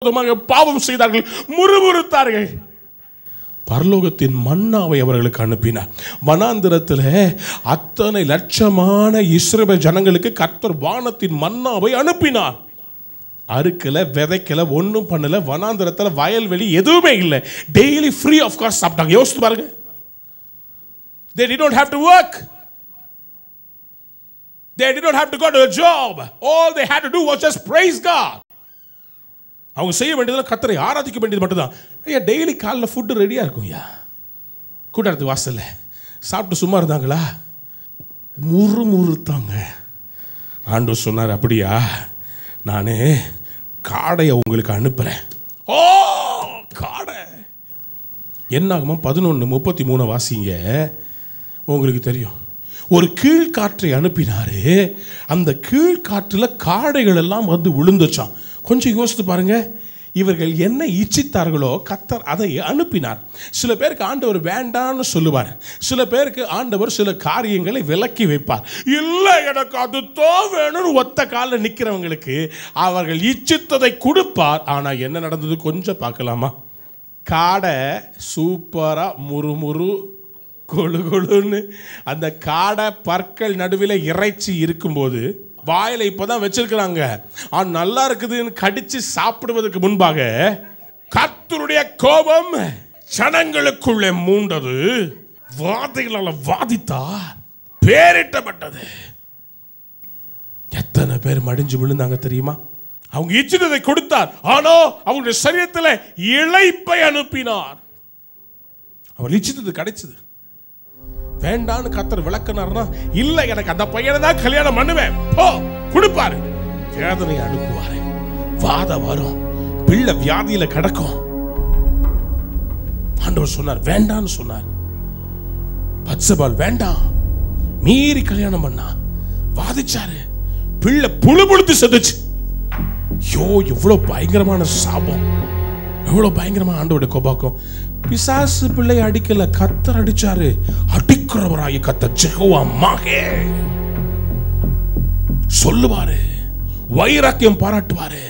பாவம் செய்தார்கள், முறுமுறுத்தார்கள். பரலோகத்தின் மன்னாவை அவர்களுக்கு அனுப்பினார். வனாந்திரத்தில் அத்தனை லட்சமான இஸ்ரவேல் ஜனங்களுக்கு கர்த்தர் வானத்தின் மன்னாவை அனுப்பினார். அறுக்கல, விதைக்கல, ஒன்றும் பண்ணல. வனாந்திரத்தில் வயல்வெளி எதுவுமே இல்லை. டெய்லி ஃப்ரீ ஆஃப் காஸ்ட் சாப்பிட்டாங்க. யோசித்து பாருங்க. They did not have to work. They did not have to go to a job. All they had to do was just praise God. அவங்க செய்ய வேண்டியதில் கர்த்தரை ஆராதிக்க வேண்டியது மட்டும்தான். ஐயா, டெய்லி காலையில் ஃபுட்டு ரெடியாக இருக்கும். ஐயா, கூட்டத்துக்கு வாசல்ல சாப்பிட்டு சும்மா இருந்தாங்களா? முறுமுறுத்தாங்க. ஆண்டவர் சொன்னார், அப்படியா, நான் காடையை உங்களுக்கு அனுப்புகிறேன். ஓ, காடை! என்னாகுமா 11:33 வாசிங்க. உங்களுக்கு தெரியும். ஒரு கீழ்காற்றை அனுப்பினாரு. அந்த கீழ்காற்றில் காடைகள் எல்லாம் வந்து விழுந்துச்சான். கொஞ்சம் யோசித்து பாருங்க. இவர்கள் என்ன இச்சித்தார்களோ கர்த்தர் அதை அனுப்பினார். சில பேருக்கு ஆண்டவர் வேண்டான்னு சொல்லுவார். சில பேருக்கு ஆண்டவர் சில காரியங்களை விலக்கி வைப்பார். இல்லை, எனக்கு அதுதான் வேணும்னு ஒத்த காலில் நிற்கிறவங்களுக்கு அவர்கள் இச்சித்ததை கொடுப்பார். ஆனால் என்ன நடந்தது கொஞ்சம் பார்க்கலாமா? காடை சூப்பராக முறுமுறு கொழு கொழுன்னு அந்த காடை பற்கள் நடுவில் இறைச்சி இருக்கும்போது வாயில இப்பதான் வச்சிருக்கிறாங்க. நல்லா இருக்குதுன்னு கடிச்சு சாப்பிடுவதற்கு முன்பாக கர்த்தருடைய கோபம் ஜனங்களுக்குள்ளே மூண்டது. வாதைகளால் வாதித்தார், பேரிட்டப்பட்டது. எத்தனை பேர் மடிஞ்சு விழுந்தாங்க தெரியுமா? அவங்க இச்சித்ததை கொடுத்தார். ஆனோ அவங்களுடைய சரீரத்தில் இளைப்பை அனுப்பினார். அவர் இச்சித்தது கிடைச்சது. வேண்டான்னு கர்த்தர் விளக்குனார்னா, இல்லை, எனக்கு அந்த பையனை தான் கல்யாணம் பண்ணுவேன், போ, கொடுப்பாரு. வேதனை அனுப்புவாரு. வாதம் வரும், பிள்ளை வியாதியில கிடக்கும். ஆண்டவர் சொன்னார், வேண்டான்னு சொன்னார். பத்சபால் வேண்டாம், மீறி கல்யாணம் பண்ணா, வாதிச்சாரு. பிள்ளை புழுபுழுத்து செத்துச்சு. ஐயோ, எவ்வளவு பயங்கரமான சாபம், எவ்வளவு பயங்கரமான ஆண்டவருடைய கோபாக்கம். பிசாசு பிள்ளை அடிக்கல, கர்த்தர் அடிச்சாரு. அடிக்கிறவராய் கர்த்தர் யெகோவா மகே சொல்லுவாரு, வைராக்கியம் பாராட்டுவாரு.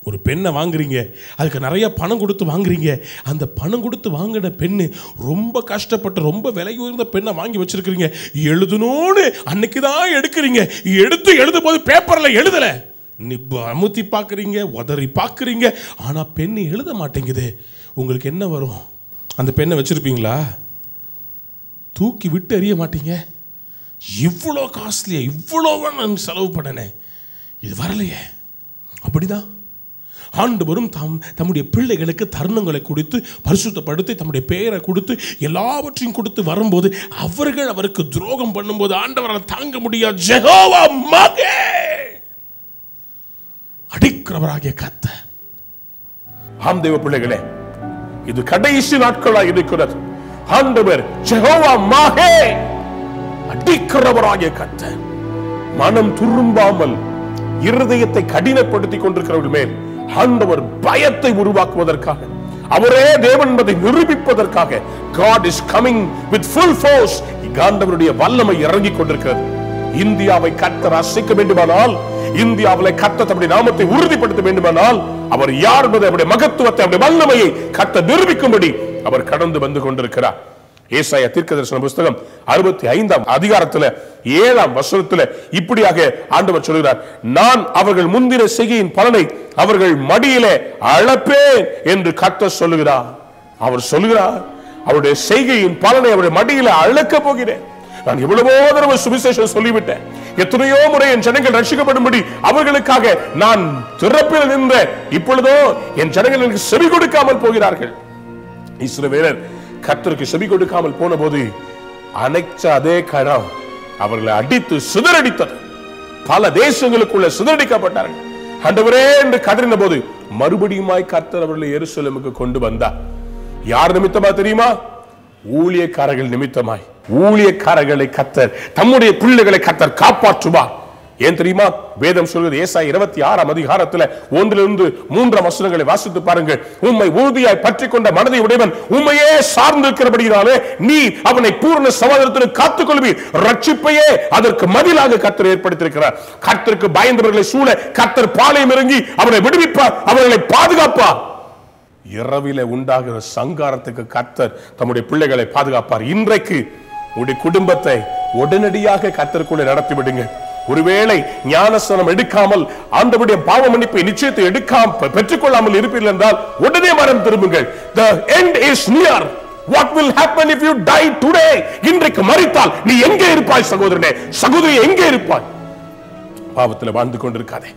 ஒரு பெண்ணை வாங்குறீங்க, அதுக்கு நிறைய பணம் கொடுத்து வாங்குறீங்க. அந்த பணம் கொடுத்து வாங்கின பெண்ணு ரொம்ப கஷ்டப்பட்டு ரொம்ப விலை உயர்ந்த பெண்ணை வாங்கி வச்சிருக்கிறீங்க. எழுதணும்னு அன்னைக்கு தான் எடுக்கிறீங்க. எழுதும் போது பேப்பர்ல எழுதல, அமுத்தி பார்க்குறீங்க, உதறி பார்க்குறீங்க. ஆனால் பெண்ணு எழுத மாட்டேங்குது. உங்களுக்கு என்ன வரும்? அந்த பெண்ணை வச்சுருப்பீங்களா? தூக்கி விட்டு எறிய மாட்டீங்க. இவ்வளோ காஸ்ட்லியாக இவ்வளோ நான் செலவு பண்ணனே, இது வரலையே. அப்படிதான் ஆண்டவரும் தம்முடைய பிள்ளைகளுக்கு தருணங்களை கொடுத்து பரிசுத்தப்படுத்தி தம்முடைய பெயரை கொடுத்து எல்லாவற்றையும் கொடுத்து வரும்போது அவர்கள் அவருக்கு துரோகம் பண்ணும்போது ஆண்டவரால் தாங்க முடியாது. யெகோவா மகே அடிக்கிறவராகிய கர்த்தர். ஆம் தேவ பிள்ளைகளே, இது கடைசி நாட்களாக இருக்கிறது. ஆண்டவர் யெகோவா மகே அடிக்கிறவராகிய கர்த்தர். மனம் துரும்பாமல் இருதயத்தை கடினப்படுத்திக் கொண்டிருக்கிறவர்கள் மேல் ஆண்டவர் பயத்தை உருவாக்குவதற்காக, அவரே தேவன் என்பதை நிரூபிப்பதற்காக God is coming with full force. ஆண்டவருடைய வல்லமை இறங்கிக் கொண்டிருக்கிறது. இந்தியாவை கர்த்தர் அசைக்க வேண்டுமானால், இந்தியாவில் கர்த்தர் தம்முடைய நாமத்தை உறுதிப்படுத்த வேண்டுமானால், அவர் யார் என்பதை, அவருடைய மகத்துவத்தை, அவருடைய வல்லமையை கர்த்தர் நிரூபிக்கும்படி அவர் கடந்து வந்து கொண்டிருக்கிறார். ஏசாயா தீர்க்கதரிசன புத்தகம் 65 அதிகாரத்தில் 7 இப்படியாக ஆண்டவர் சொல்கிறார், நான் அவர்கள் முந்தின செய்கையின் பலனை அவர்கள் மடியிலே அளப்பேன் என்று கர்த்தர் சொல்லுகிறார். அவர் சொல்லுகிறார், அவருடைய செய்கையின் பலனை அவருடைய மடியில அளக்க போகிறேன். நான் எவ்வளவோ தடவை சுவிசேஷம் சொல்லிவிட்டேன். எத்தனையோ முறை என் ஜனங்கள் ரட்சிக்கப்படும்படி அவர்களுக்காக நான் திறப்பில் நின்ற, இப்பொழுதோ என் ஜனங்கள் எனக்கு செவி கொடுக்காமல் போகிறார்கள். இஸ்ரவேலர் கர்த்தருக்கு செவி கொடுக்காமல் போன போது அனைச்ச அதே கரம் அவர்களை அடித்து சிதறடித்தது. பல தேசங்களுக்குள்ள சிதறடிக்கப்பட்டார்கள். ஆண்டவரே என்று கதறின போது மறுபடியுமாய் கர்த்தர் அவர்களை எருசலேமுக்கு கொண்டு வந்தார். யார் நிமித்தமா தெரியுமா? ஊழியக்காரர்கள் நிமித்தமாய். ஊழியக்காரர்களை கர்த்தர், தம்முடைய பிள்ளைகளை கர்த்தர் காப்பாற்றுவார். ஏன் தெரியுமா? வேதம் சொல்வது ஏசாயா 26ஆம் அதிகாரத்தில் 1 3 வசனங்களை வாசித்து பாருங்கள். உம்மை உறுதியாய் பற்றி கொண்ட மனதை உடையவன் உம்மையே சார்ந்திருக்கிறபடியாலே நீ அவனை பூர்ண சமாதானத்துடன் காத்துக்கொள்வீர். ரட்சிப்பையே அதற்கு மதிலாக கர்த்தர் ஏற்படுத்தியிருக்கிறார். கர்த்தருக்கு பயந்தவர்களை சூழ கர்த்தர் பாளையம் இறங்கி அவரை விடுவிப்பார், அவர்களை பாதுகாப்பார். இரவிலே உண்டாகிற சங்காரத்துக்கு கர்த்தர் தம்முடைய பிள்ளைகளை பாதுகாப்பார். இன்றைக்கு உடைய குடும்பத்தை உடனடியாக கர்த்தருக்குள்ளே நடத்தி விடுங்க. ஒருவேளை ஞானஸ்நானம் எடுக்காமல் ஆண்டவருடைய பாவ மன்னிப்பை நிச்சயத்தை எடுக்காமல் பெற்றுக்கொள்ளாமல் இருப்பீர்கள் என்றால் உடனே மனம் திரும்புங்கள். The end is near. What will happen if you die today? இன்றைக்கு மரித்தால் நீ எங்கே இருப்பாய் சகோதரனே, சகோதரி எங்கே இருப்பாய்? பாவத்தில் வாழ்ந்து கொண்டிருக்காதே,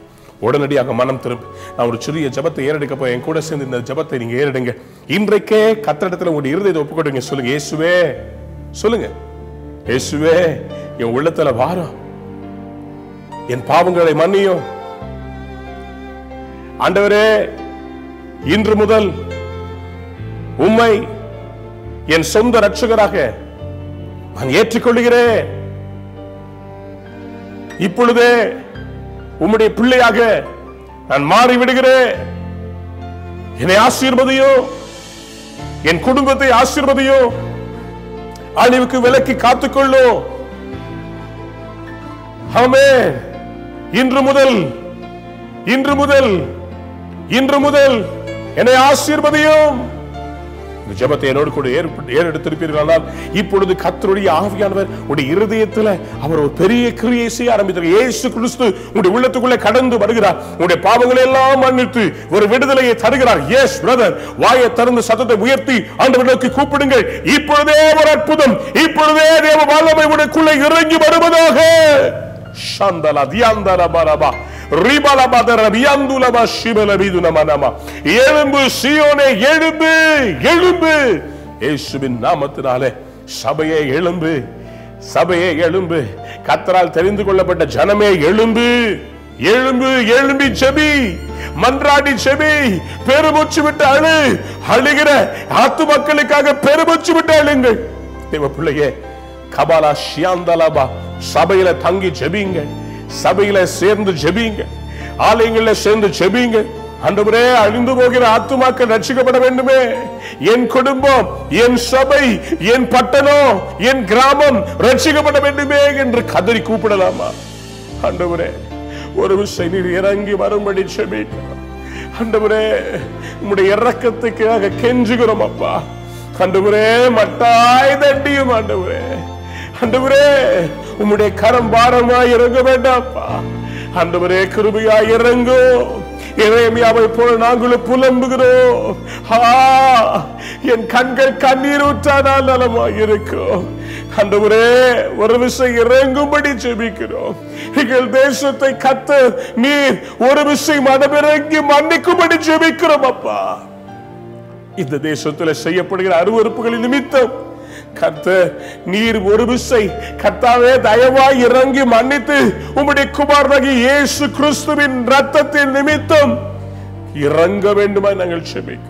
உடனடியாக மனம் திரும்ப. நான் ஒரு சிறிய ஜெபத்தை ஏறெடுக்க போய் என் கூட சேர்ந்து இந்த ஜெபத்தை நீங்க ஏறெடுங்க. இன்றைக்கே கர்த்தரிடத்தில் உங்களுடைய இருதயத்தை ஒப்புக்கொடுங்க. சொல்லுங்க, இயேசுவே, சொல்லுங்க, இயேசுவே என் உள்ளத்துல வாரும், என் பாவங்களை மன்னியும். ஆண்டவரே, இன்று முதல் உம்மை என் சொந்த ரட்சகராக நான் ஏற்றுக்கொள்கிறேன். இப்பொழுதே உம்முடைய பிள்ளையாக நான் மாறிவிடுகிறேன். என்னை ஆசீர்வதியோ, என் குடும்பத்தை ஆசீர்வதியோ, அழிவுக்கு விலக்கி காத்துக்கொள்ளோ. ஆமென். இன்று முதல் என்னை ஆசீர்வதியும். இந்த ஜெபத்தை என்னோடு கூட ஏறெடுத்திருப்பீர்களானால் இப்பொழுது கர்த்தருடைய ஆவியானவர் உடைய இருதயத்தில் அவர் ஒரு பெரிய கிரியை செய்ய ஆரம்பித்தார். இயேசு கிறிஸ்து உடைய உள்ளத்துக்குள்ளே கடந்து வருகிறார். உடைய பாவங்களை எல்லாம் மன்னித்து ஒரு விடுதலையை தருகிறார். எஸ் பிரதர், வாயை திறந்து சத்தத்தை உயர்த்தி ஆண்டவரை நோக்கி கூப்பிடுங்கள். இப்பொழுதே ஒரு அற்புதம், இப்பொழுதே தேவ வல்லமை உடையக்குள்ளே இறங்கி வருவதாக. ஷந்தலா தியாந்தலா பரபா ரிபலா பதர வியாந்துலபா ஷிபல விதுனமனமா. எழும்பு சீயோனே, எழும்பு, எழும்பு. இயேசுவின் நாமத்தினாலே சபையே எழும்பு, சபையே எழும்பு. கர்த்தரால் தெரிந்து கொள்ளப்பட்ட ஜனமே எழும்பு, எழும்பு, எழும்பி செபி, மன்றாடி செபி, பெருமூச்சு விட்டு அழு. அழுகிற ஆத்து மக்களுக்காக பெருமூச்சு விட்டு அழுங்கள். தேவ பிள்ளையே, கபாலா ஷியாந்தலபா சபையில தங்கி ஜெபிங்க, சபையில சேர்ந்து ஜெபிங்க, ஆலயங்கள்ல சேர்ந்து ஜெபிங்க. ஆண்டவரே, அழிந்து போகிற ஆத்துமாக்கள் ரட்சிக்கப்பட வேண்டுமே. என் குடும்பம், என் சபை, என் பட்டணம், என் கிராமம் ரட்சிக்கப்பட வேண்டுமே என்று கதறி கூப்பிடலாமா? ஆண்டவரே, ஒரு விஷயம் நீர் இறங்கி வரும்படி ஜெபிக்கிறோம். ஆண்டவரே, உம்முடைய இரக்கத்துக்காக கெஞ்சுகிறோம் அப்பா. ஆண்டவரே, மட்டாய் தண்டியும் ஆண்டவரே. ஆண்டவரே, உம்முடைய கரம் பாரமாய் இறங்க வேண்டாப்பா. ஆண்டவரே, கிருபையாய் இறங்கோ. எரேமியாவை போல நாங்களும் புலம்புகிறோம். என் கண்கள் கண்ணீர் ஊற்றானால் நலமாய் இருக்கும். ஆண்டவரே, ஒரு விஷயம் இறங்கும்படி ஜெபிக்கிறோம். எங்கள் தேசத்தை கர்த்தர் நீர் ஒரு விஷயம் மனமிறங்கி மன்னிக்கும்படி ஜெபிக்கிறோம் அப்பா. இந்த தேசத்தில் செய்யப்படுகிற அருவருப்புகளின் நிமித்தம் கர்த்தர் நீர் ஒரு விசை கர்த்தாவே தயவாய் இறங்கி மன்னித்து உம்முடைய குமாரனாகிய இயேசு கிறிஸ்துவின் இரத்தத்தின் நிமித்தம் இறங்க வேண்டுமாய் நாங்கள் ஜெபிக்கிறோம்.